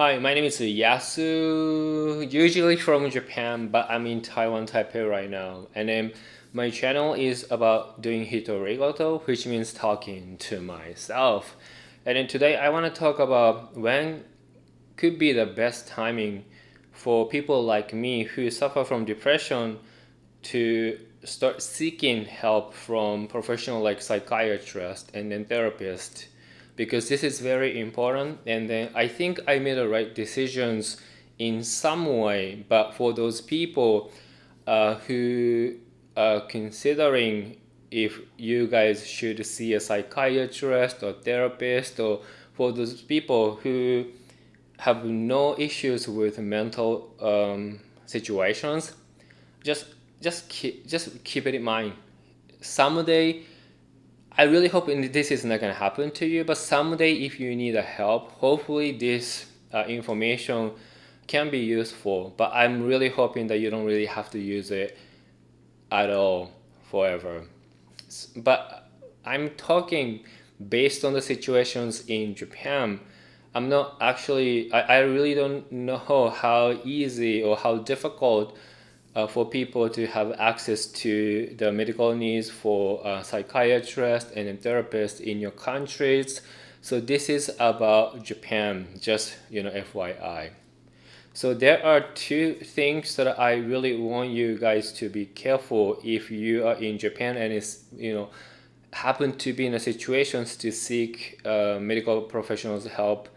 Hi, my name is Yasu, usually from Japan, but I'm in Taiwan, Taipei right now. And then my channel is about doing hitorigoto, which means talking to myself. And then today I want to talk about when could be the best timing for people like me who suffer from depression to start seeking help from professional like psychiatrists and then therapists, because this is very important. And then I think I made the right decisions in some way. But for those people who are considering if you guys should see a psychiatrist or therapist, or for those people who have no issues with mental situations, just just keep it in mind. Someday, I really hope this is not gonna happen to you, but someday if you need a help, hopefully this information can be useful. But I'm really hoping that you don't really have to use it at all forever. But I'm talking based on the situations in Japan. I'm not actually, I really don't know how easy or how difficult for people to have access to the medical needs for psychiatrists and therapists in your countries. So this is about Japan, just FYI. So there are two things that I really want you guys to be careful if you are in Japan and is happen to be in a situations to seek medical professionals help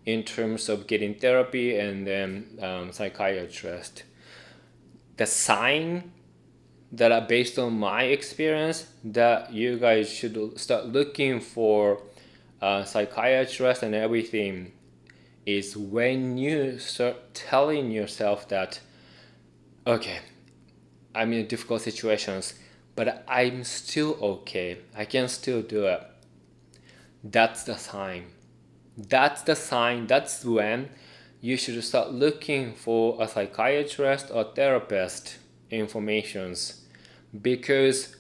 in terms of getting therapy and then psychiatrist. The sign that are based on my experience that you guys should start looking for psychiatrists and everything is when you start telling yourself that, okay, I'm in difficult situations, but I'm still okay. I can still do it. That's the sign. That's the sign. That's when you should start looking for a psychiatrist or therapist informations. Because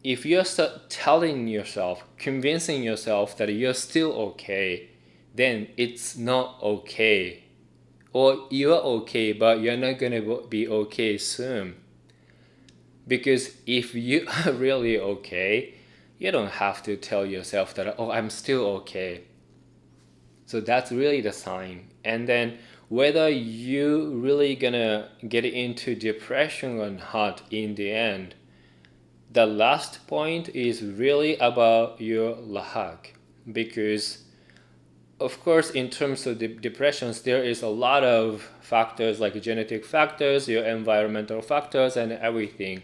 if you start telling yourself, convincing yourself that you're still okay, then it's not okay. Or you're okay, but you're not gonna be okay soon. Because if you are really okay, you don't have to tell yourself that, oh, I'm still okay. So that's really the sign. And then whether you really gonna get into depression or not in the end, the last point is really about your lahag. Because of course, in terms of depressions, there is a lot of factors like genetic factors, your environmental factors, and everything.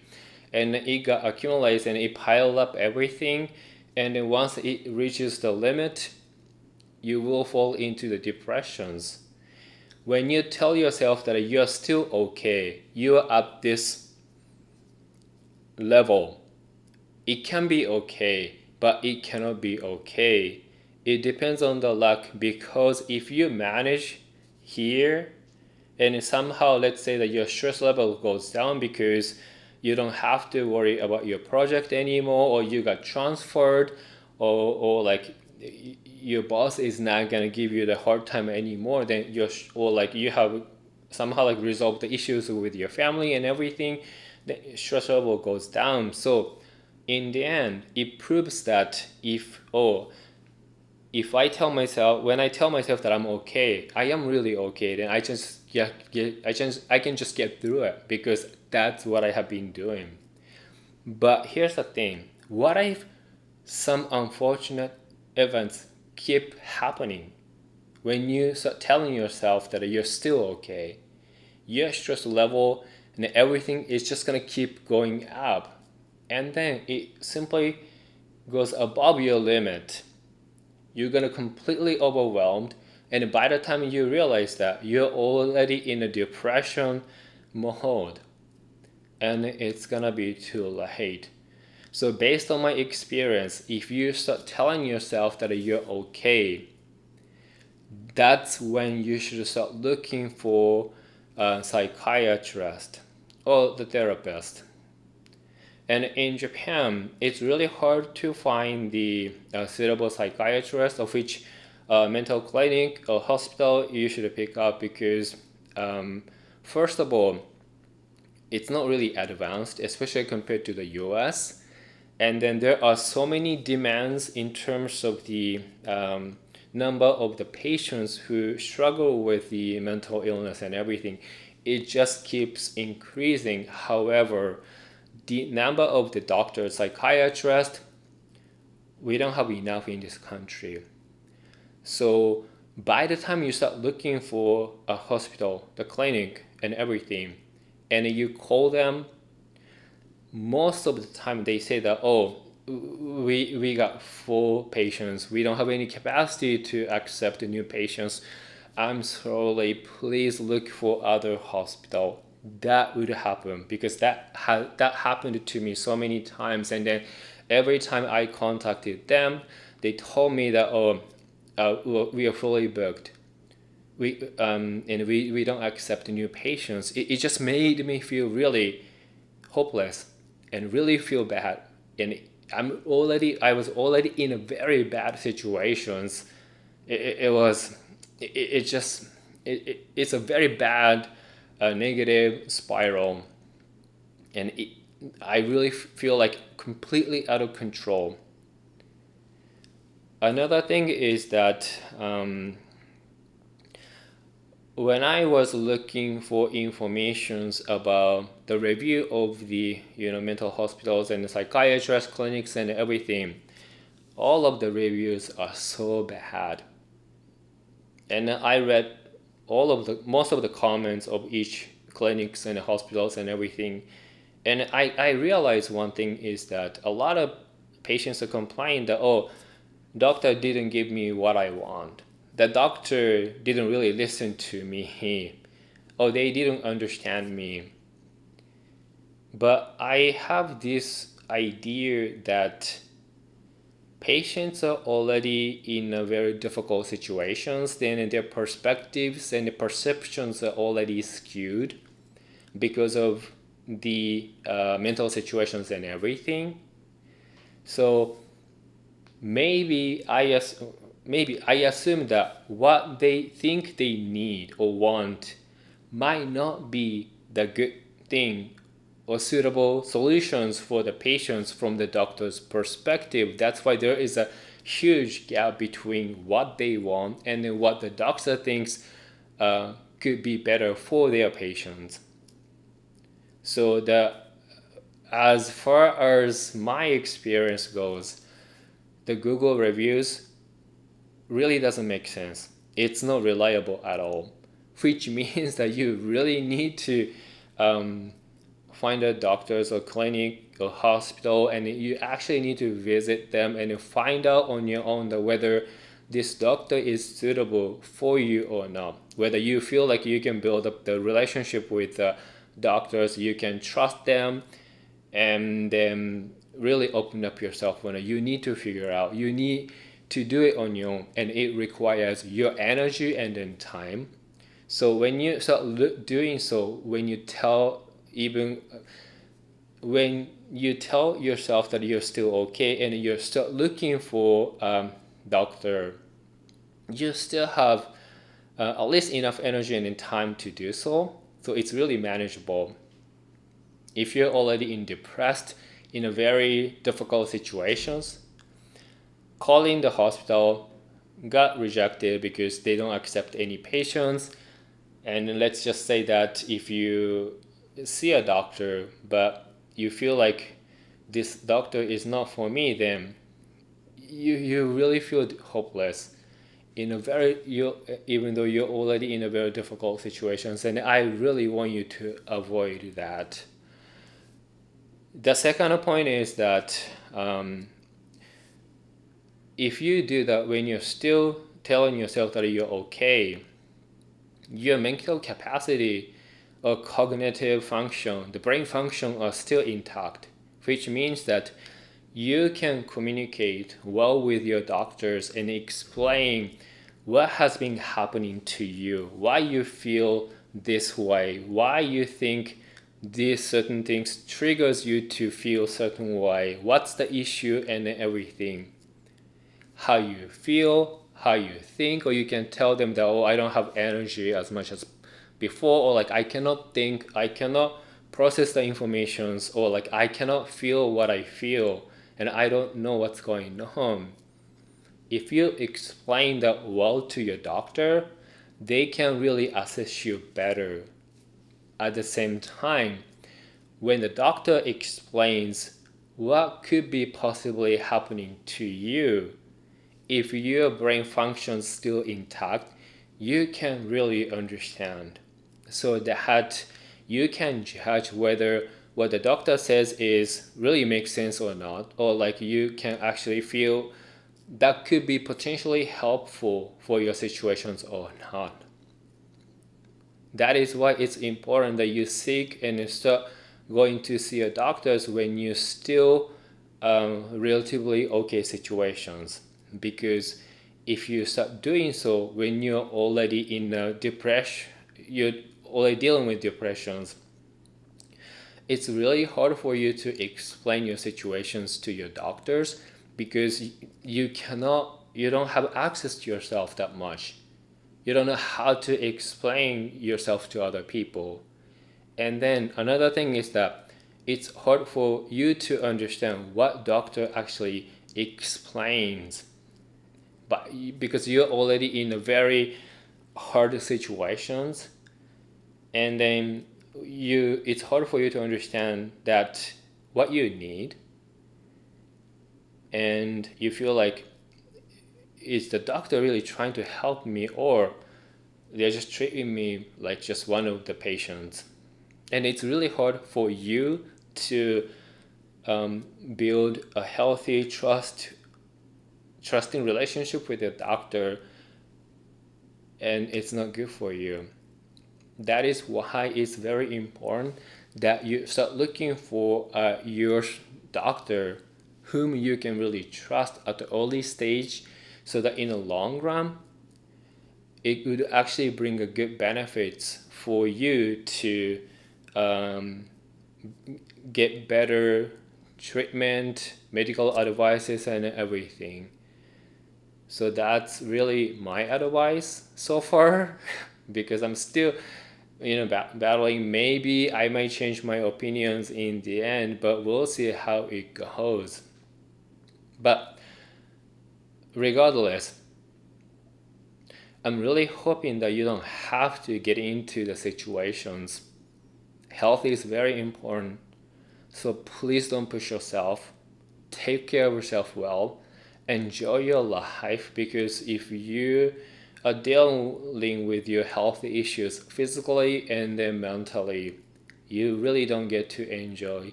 And it got accumulates and it pile up everything. And then once it reaches the limit, you will fall into the depressions. When you tell yourself that you're still okay, you're at this level, it can be okay, but it cannot be okay. It depends on the luck, because if you manage here and somehow let's say that your stress level goes down because you don't have to worry about your project anymore, or you got transferred, or like your boss is not gonna give you the hard time anymore, then or like you have somehow like resolved the issues with your family and everything, the stress level goes down. So in the end, it proves that if I tell myself, when I tell myself that I'm okay, I am really okay, then I can just get through it, because that's what I have been doing. But here's the thing: what if some unfortunate events keep happening? When you start telling yourself that you're still okay, your stress level and everything is just gonna keep going up, and then it simply goes above your limit. You're gonna completely overwhelmed, and by the time you realize that, you're already in a depression mode, and it's gonna be too late. So based on my experience, if you start telling yourself that you're okay, that's when you should start looking for a psychiatrist or the therapist. And in Japan, it's really hard to find the suitable psychiatrist, of which a mental clinic or hospital, you should pick up because first of all, it's not really advanced, especially compared to the US. And then there are so many demands in terms of the number of the patients who struggle with the mental illness and everything. It just keeps increasing. However, the number of the doctors, psychiatrists, we don't have enough in this country. So by the time you start looking for a hospital, the clinic, and everything, and you call them, most of the time they say that, oh, we got full patients, we don't have any capacity to accept new patients. I'm sorry, please look for other hospital. That would happen because that happened to me so many times, and then every time I contacted them, they told me that, oh, we are fully booked, we don't accept new patients. It just made me feel really hopeless and really feel bad. And I was already in a very bad situations. It's a very bad negative spiral, and I really feel like completely out of control. Another thing is that when I was looking for informations about the review of the mental hospitals and the psychiatrist clinics and everything, all of the reviews are so bad. And I read most of the comments of each clinics and hospitals and everything, and I realized one thing is that a lot of patients are complaining that, oh, doctor didn't give me what I want. The doctor didn't really listen to me. Oh, they didn't understand me. But I have this idea that patients are already in a very difficult situations, then their perspectives and the perceptions are already skewed because of the mental situations and everything. So maybe I assume that what they think they need or want might not be the good thing or suitable solutions for the patients from the doctor's perspective. That's why there is a huge gap between what they want and what the doctor thinks could be better for their patients. So as far as my experience goes, the Google reviews really doesn't make sense. It's not reliable at all, which means that you really need to find a doctor's or clinic or hospital, and you actually need to visit them and find out on your own that whether this doctor is suitable for you or not. Whether you feel like you can build up the relationship with the doctors, you can trust them, and then really open up yourself. When you need to figure out, you need to do it on your own, and it requires your energy and then time. So when you start doing so, when you tell yourself that you're still okay and you start looking for doctor, you still have at least enough energy and time to do so. So it's really manageable. If you're already depressed in a very difficult situations, calling the hospital got rejected because they don't accept any patients. And let's just say that if you see a doctor but you feel like this doctor is not for me, then you really feel hopeless in a very you even though you're already in a very difficult situations, and I really want you to avoid that. The second point is that if you do that when you're still telling yourself that you're okay, your mental capacity or cognitive function, the brain function, are still intact, which means that you can communicate well with your doctors and explain what has been happening to you, why you feel this way, why you think these certain things triggers you to feel certain way, what's the issue and everything, how you feel, how you think, or you can tell them that, oh, I don't have energy as much as before, or like I cannot think, I cannot process the informations, or like I cannot feel what I feel and I don't know what's going on. If you explain that well to your doctor, they can really assess you better. At the same time, when the doctor explains what could be possibly happening to you, if your brain functions still intact, you can really understand. So that you can judge whether what the doctor says is really makes sense or not, or like you can actually feel that could be potentially helpful for your situations or not. That is why it's important that you seek and start going to see a doctors when you still relatively okay situations. Because if you start doing so when you're already in a depression, you're already dealing with depressions, it's really hard for you to explain your situations to your doctors because you don't have access to yourself that much. You don't know how to explain yourself to other people. And then another thing is that it's hard for you to understand what doctor actually explains, but because you're already in a very hard situations, and then it's hard for you to understand that what you need, and you feel like, is the doctor really trying to help me, or they're just treating me like just one of the patients? And it's really hard for you to build a healthy trusting relationship with your doctor, and it's not good for you. That is why it's very important that you start looking for your doctor whom you can really trust at the early stage, so that in the long run it would actually bring a good benefits for you to get better treatment, medical advices, and everything. So that's really my advice so far because I'm still battling. Maybe I might change my opinions in the end, but we'll see how it goes. But regardless, I'm really hoping that you don't have to get into the situations. Health is very important, so please don't push yourself. Take care of yourself well. Enjoy your life, because if you are dealing with your health issues physically and then mentally, you really don't get to enjoy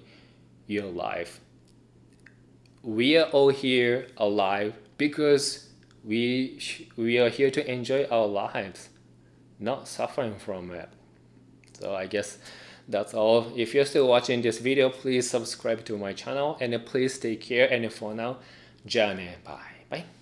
your life. We are all here alive because we are here to enjoy our lives, not suffering from it. So I guess that's all. If you're still watching this video, please subscribe to my channel, and please take care. And for now, じゃあね、bye bye.